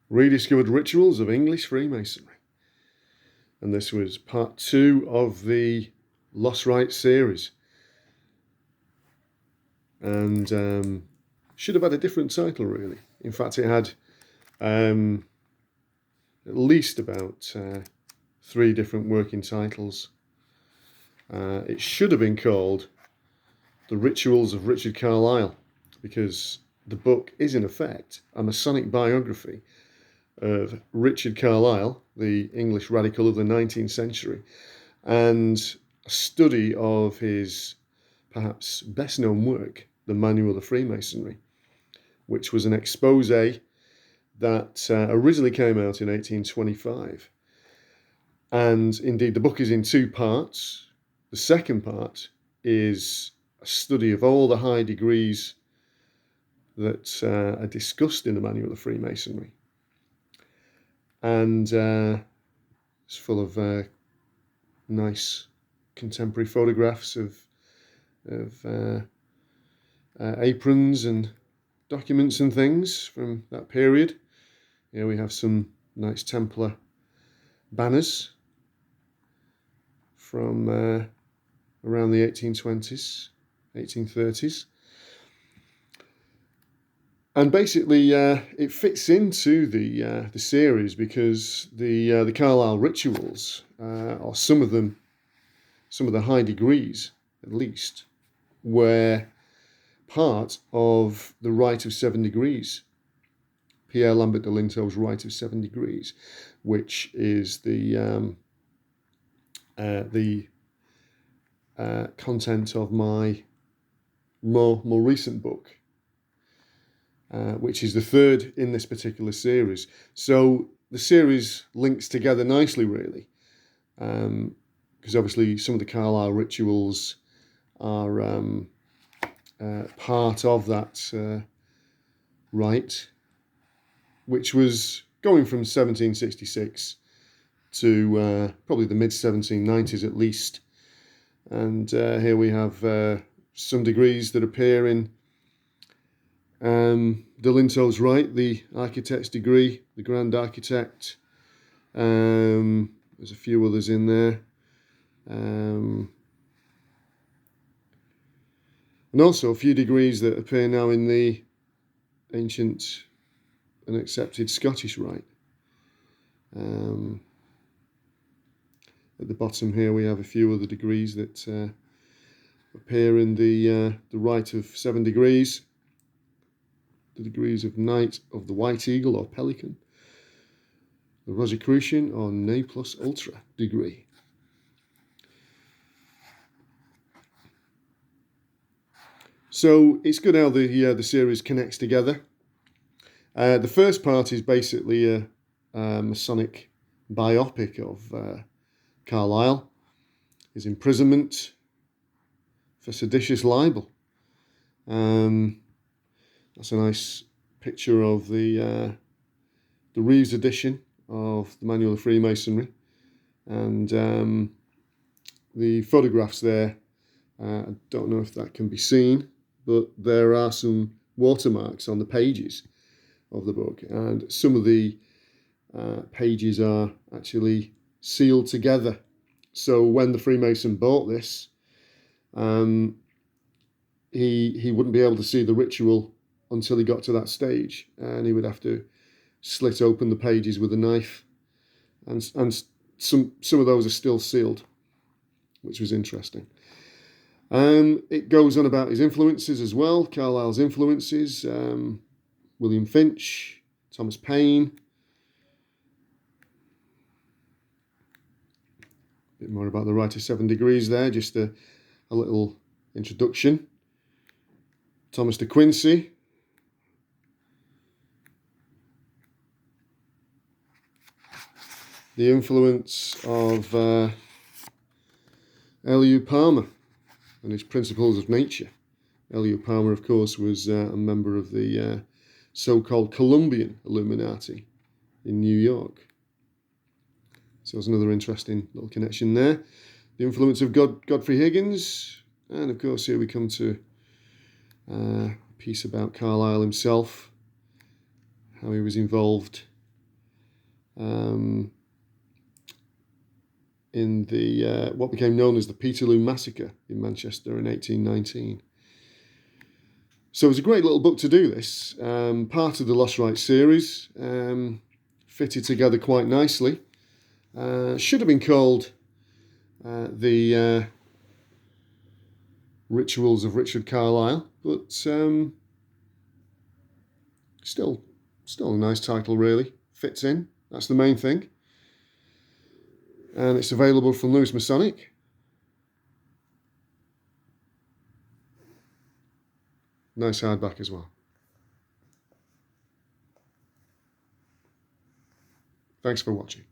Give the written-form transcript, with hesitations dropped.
Rediscovered Rituals of English Freemasonry. And this was part 2 of the Lost Rites series. And should have had a different title, really. In fact, it had at least about 3 different working titles. It should have been called The Rituals of Richard Carlile, because the book is, in effect, a Masonic biography of Richard Carlile, the English radical of the 19th century, and a study of his perhaps best known work, the Manual of Freemasonry, which was an expose that originally came out in 1825. And indeed, the book is in 2 parts. The second part is a study of all the high degrees that are discussed in the Manual of Freemasonry. And it's full of nice contemporary photographs of aprons and documents and things from that period. Here we have some nice Templar banners from around the 1820s, 1830s. And basically, it fits into the series because the Carlile rituals, or some of them, some of the high degrees at least, were part of the Rite of 7 Degrees, Pierre Lambert de Linto's Rite of 7 Degrees, which is the content of my more recent book. Which is the 3rd in this particular series. So the series links together nicely, really, because obviously some of the Carlile rituals are part of that rite, which was going from 1766 to probably the mid-1790s at least. And here we have some degrees that appear in de Linto's Rite, the architect's degree, the Grand Architect. There's a few others in there. And also a few degrees that appear now in the ancient and accepted Scottish Rite. At the bottom here we have a few other degrees that appear in the Rite of 7 Degrees. The degrees of Knight of the White Eagle or Pelican, the Rosicrucian or Ne Plus Ultra degree. So it's good how the series connects together. The first part is basically a Masonic biopic of Carlile, his imprisonment for seditious libel. That's a nice picture of the Reeves edition of the Manual of Freemasonry, and the photographs there. I don't know if that can be seen, but there are some watermarks on the pages of the book, and some of the pages are actually sealed together. So when the Freemason bought this, he wouldn't be able to see the ritual until he got to that stage, and he would have to slit open the pages with a knife, and some of those are still sealed, which was interesting. It goes on about his influences as well, Carlyle's influences, William Finch, Thomas Paine. A bit more about the Rite of 7 Degrees there, just a little introduction. Thomas de Quincey. The influence of Elihu Palmer and his Principles of Nature. Elihu Palmer, of course, was a member of the so-called Columbian Illuminati in New York. So there's another interesting little connection there. The influence of Godfrey Higgins. And, of course, here we come to a piece about Carlile himself, how he was involved in the what became known as the Peterloo Massacre in Manchester in 1819. So it was a great little book to do this, part of the Lost Rites series, fitted together quite nicely. Should have been called the Rituals of Richard Carlile, but still a nice title really, fits in, that's the main thing. And it's available from Lewis Masonic. Nice hardback as well. Thanks for watching.